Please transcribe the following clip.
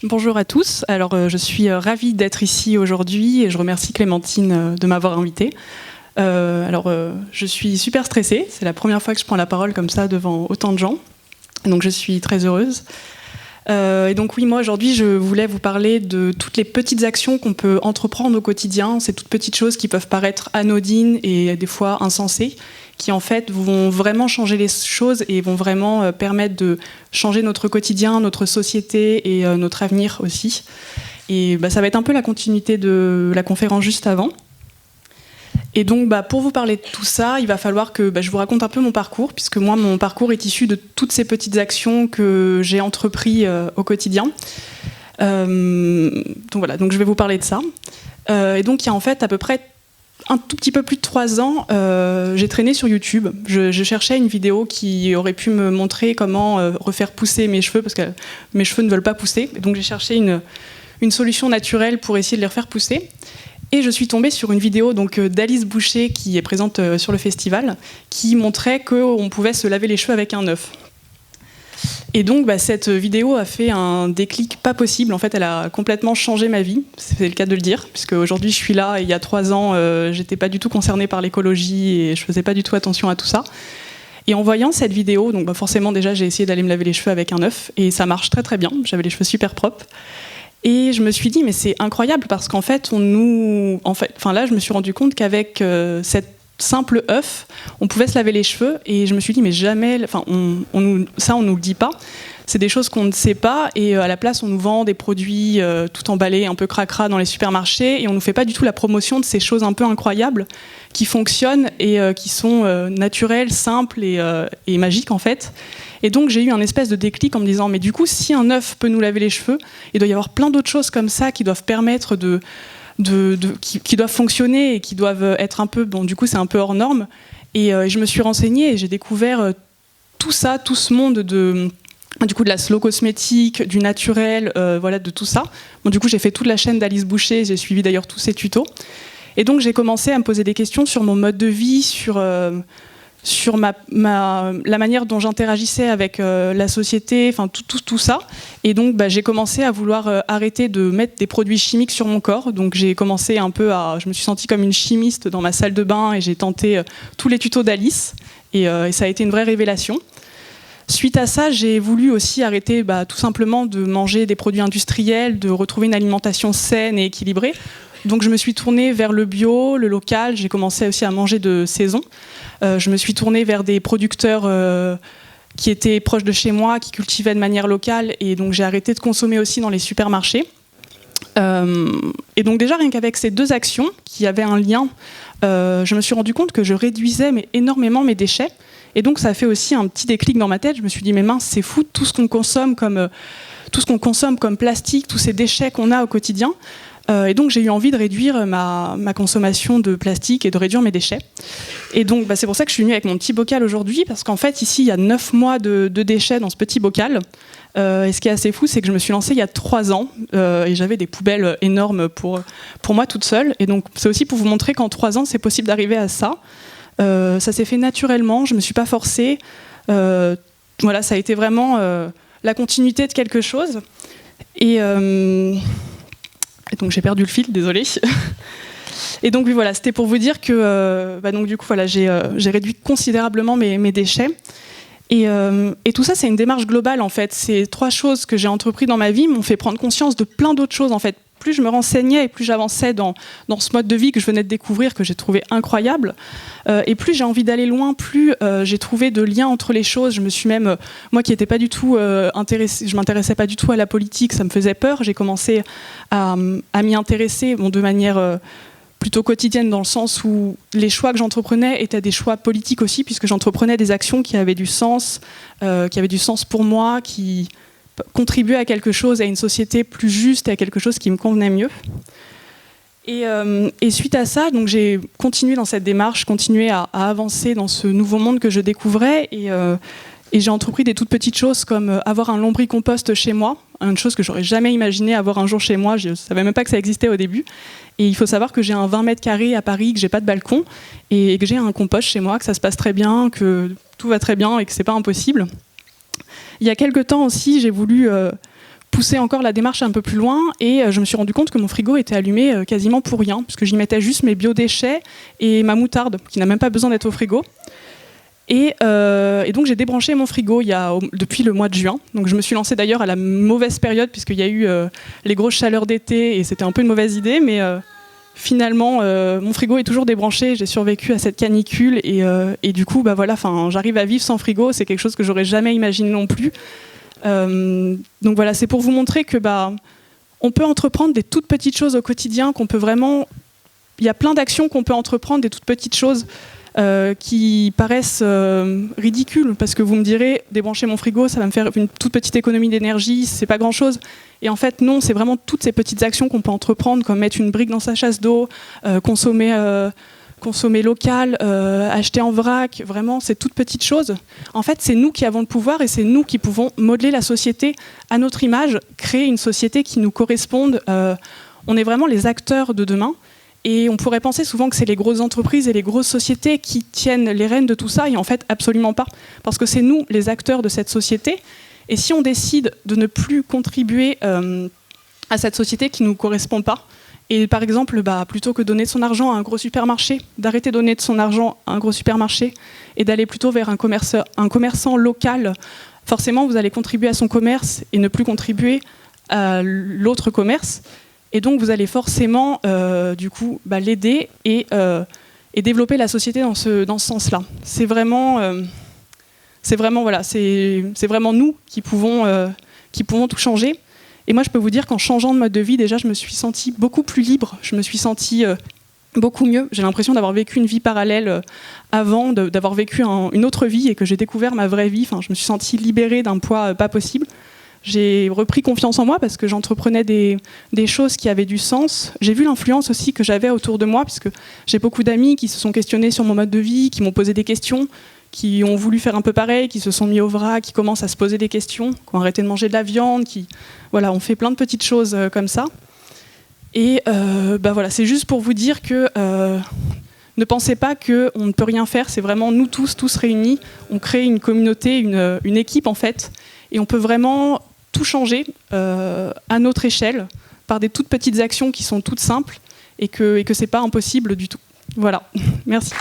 Bonjour à tous. Alors, je suis ravie d'être ici aujourd'hui et je remercie Clémentine de m'avoir invitée. Je suis super stressée. C'est la première fois que je prends la parole comme ça devant autant de gens. Donc, je suis très heureuse. Et donc, oui, moi, aujourd'hui, je voulais vous parler de toutes les petites actions qu'on peut entreprendre au quotidien. Ces toutes petites choses qui peuvent paraître anodines et des fois insensées, qui en fait vont vraiment changer les choses et vont vraiment permettre de changer notre quotidien, notre société et notre avenir aussi. Et ça va être un peu la continuité de la conférence juste avant. Et donc pour vous parler de tout ça, il va falloir que je vous raconte un peu mon parcours, puisque moi mon parcours est issu de toutes ces petites actions que j'ai entreprises au quotidien. Donc je vais vous parler de ça. Et donc il y a en fait à peu près un tout petit peu plus de 3 ans, j'ai traîné sur YouTube. Je cherchais une vidéo qui aurait pu me montrer comment refaire pousser mes cheveux, parce que mes cheveux ne veulent pas pousser. Et donc j'ai cherché une solution naturelle pour essayer de les refaire pousser. Et je suis tombée sur une vidéo d'Alice Boucher, qui est présente sur le festival, qui montrait qu'on pouvait se laver les cheveux avec un œuf. Et donc cette vidéo a fait un déclic pas possible. En fait, elle a complètement changé ma vie, c'est le cas de le dire, puisque aujourd'hui je suis là et il y a 3 ans, j'étais pas du tout concernée par l'écologie et je faisais pas du tout attention à tout ça. Et en voyant cette vidéo, forcément déjà j'ai essayé d'aller me laver les cheveux avec un œuf et ça marche très très bien. J'avais les cheveux super propres. Et je me suis dit mais c'est incroyable parce qu'en fait là je me suis rendu compte qu'avec cette simple œuf, on pouvait se laver les cheveux et je me suis dit mais jamais, on nous le dit pas, c'est des choses qu'on ne sait pas et à la place on nous vend des produits tout emballés un peu cracra dans les supermarchés et on nous fait pas du tout la promotion de ces choses un peu incroyables qui fonctionnent et qui sont naturelles, simples et magiques en fait. Et donc j'ai eu un espèce de déclic en me disant mais du coup si un œuf peut nous laver les cheveux, il doit y avoir plein d'autres choses comme ça qui doivent permettre qui doivent fonctionner et qui doivent être un peu, du coup c'est un peu hors norme. Et je me suis renseignée et j'ai découvert tout ce monde de la slow cosmétique, du naturel, de tout ça. Du coup j'ai fait toute la chaîne d'Alice Boucher, j'ai suivi d'ailleurs tous ses tutos. Et donc j'ai commencé à me poser des questions sur mon mode de vie, sur la manière dont j'interagissais avec la société, tout ça. Et donc j'ai commencé à vouloir arrêter de mettre des produits chimiques sur mon corps. Donc j'ai commencé je me suis sentie comme une chimiste dans ma salle de bain et j'ai tenté tous les tutos d'Alice. Et ça a été une vraie révélation. Suite à ça, j'ai voulu aussi arrêter tout simplement de manger des produits industriels, de retrouver une alimentation saine et équilibrée. Donc je me suis tournée vers le bio, le local, j'ai commencé aussi à manger de saison. Je me suis tournée vers des producteurs qui étaient proches de chez moi, qui cultivaient de manière locale, et donc j'ai arrêté de consommer aussi dans les supermarchés. Et donc déjà, rien qu'avec ces 2 actions qui avaient un lien, je me suis rendu compte que je réduisais énormément mes déchets. Et donc ça a fait aussi un petit déclic dans ma tête. Je me suis dit, mais mince, c'est fou, tout ce qu'on consomme comme plastique, tous ces déchets qu'on a au quotidien. Et donc j'ai eu envie de réduire ma consommation de plastique et de réduire mes déchets. Et donc c'est pour ça que je suis venue avec mon petit bocal aujourd'hui, parce qu'en fait ici il y a 9 mois de déchets dans ce petit bocal. Et ce qui est assez fou, c'est que je me suis lancée il y a 3 ans et j'avais des poubelles énormes pour moi toute seule. Et donc c'est aussi pour vous montrer qu'en 3 ans c'est possible d'arriver à ça. Ça s'est fait naturellement, je me suis pas forcée. Ça a été vraiment la continuité de quelque chose. Et donc j'ai perdu le fil, désolée. Et donc oui, voilà, c'était pour vous dire que j'ai réduit considérablement mes déchets. Et tout ça, c'est une démarche globale en fait. Ces 3 choses que j'ai entreprises dans ma vie m'ont fait prendre conscience de plein d'autres choses en fait. Plus je me renseignais et plus j'avançais dans ce mode de vie que je venais de découvrir, que j'ai trouvé incroyable, et plus j'ai envie d'aller loin, plus j'ai trouvé de liens entre les choses. Je me suis même, moi qui n'étais pas du tout intéressée, je m'intéressais pas du tout à la politique, ça me faisait peur. J'ai commencé à m'y intéresser de manière plutôt quotidienne, dans le sens où les choix que j'entreprenais étaient des choix politiques aussi, puisque j'entreprenais des actions qui avaient du sens pour moi, qui contribuer à quelque chose, à une société plus juste et à quelque chose qui me convenait mieux. Et suite à ça, donc j'ai continué dans cette démarche, continué à avancer dans ce nouveau monde que je découvrais et j'ai entrepris des toutes petites choses comme avoir un lombricompost chez moi, une chose que j'aurais jamais imaginé avoir un jour chez moi, je ne savais même pas que ça existait au début. Et il faut savoir que j'ai un 20 mètres carrés à Paris, que j'ai pas de balcon et que j'ai un compost chez moi, que ça se passe très bien, que tout va très bien et que c'est pas impossible. Il y a quelques temps aussi, j'ai voulu poussé encore la démarche un peu plus loin et je me suis rendu compte que mon frigo était allumé quasiment pour rien, puisque j'y mettais juste mes biodéchets et ma moutarde, qui n'a même pas besoin d'être au frigo. Et donc j'ai débranché mon frigo depuis le mois de juin. Donc je me suis lancée d'ailleurs à la mauvaise période, puisqu'il y a eu les grosses chaleurs d'été et c'était un peu une mauvaise idée, mais finalement mon frigo est toujours débranché. J'ai survécu à cette canicule et du coup voilà, j'arrive à vivre sans frigo. C'est quelque chose que j'aurais jamais imaginé non plus. Donc voilà, c'est pour vous montrer que on peut entreprendre des toutes petites choses au quotidien, il y a plein d'actions qu'on peut entreprendre, des toutes petites choses qui paraissent ridicules, parce que vous me direz, débrancher mon frigo, ça va me faire une toute petite économie d'énergie, c'est pas grand chose. Et en fait non, c'est vraiment toutes ces petites actions qu'on peut entreprendre, comme mettre une brique dans sa chasse d'eau, consommer local, acheter en vrac, vraiment, c'est toutes petites choses. En fait, c'est nous qui avons le pouvoir et c'est nous qui pouvons modeler la société à notre image, créer une société qui nous corresponde. On est vraiment les acteurs de demain. Et on pourrait penser souvent que c'est les grosses entreprises et les grosses sociétés qui tiennent les rênes de tout ça, et en fait, absolument pas. Parce que c'est nous, les acteurs de cette société. Et si on décide de ne plus contribuer à cette société qui ne nous correspond pas, et par exemple, plutôt que de donner son argent à un gros supermarché, d'arrêter de donner de son argent à un gros supermarché et d'aller plutôt vers un commerçant local, forcément, vous allez contribuer à son commerce et ne plus contribuer à l'autre commerce. Et donc, vous allez forcément, l'aider et développer la société dans ce sens-là. C'est vraiment nous qui pouvons tout changer. Et moi, je peux vous dire qu'en changeant de mode de vie, déjà, je me suis sentie beaucoup plus libre. Je me suis sentie beaucoup mieux. J'ai l'impression d'avoir vécu une vie parallèle avant, d'avoir vécu une autre vie et que j'ai découvert ma vraie vie. Enfin, je me suis sentie libérée d'un poids pas possible. J'ai repris confiance en moi parce que j'entreprenais des choses qui avaient du sens. J'ai vu l'influence aussi que j'avais autour de moi, puisque j'ai beaucoup d'amis qui se sont questionnés sur mon mode de vie, qui m'ont posé des questions, qui ont voulu faire un peu pareil, qui se sont mis au vrac, qui commencent à se poser des questions, qui ont arrêté de manger de la viande, on fait plein de petites choses comme ça. Et c'est juste pour vous dire que ne pensez pas qu'on ne peut rien faire, c'est vraiment nous tous réunis, on crée une communauté, une équipe en fait, et on peut vraiment tout changer à notre échelle, par des toutes petites actions qui sont toutes simples, et que c'est pas impossible du tout. Voilà, merci.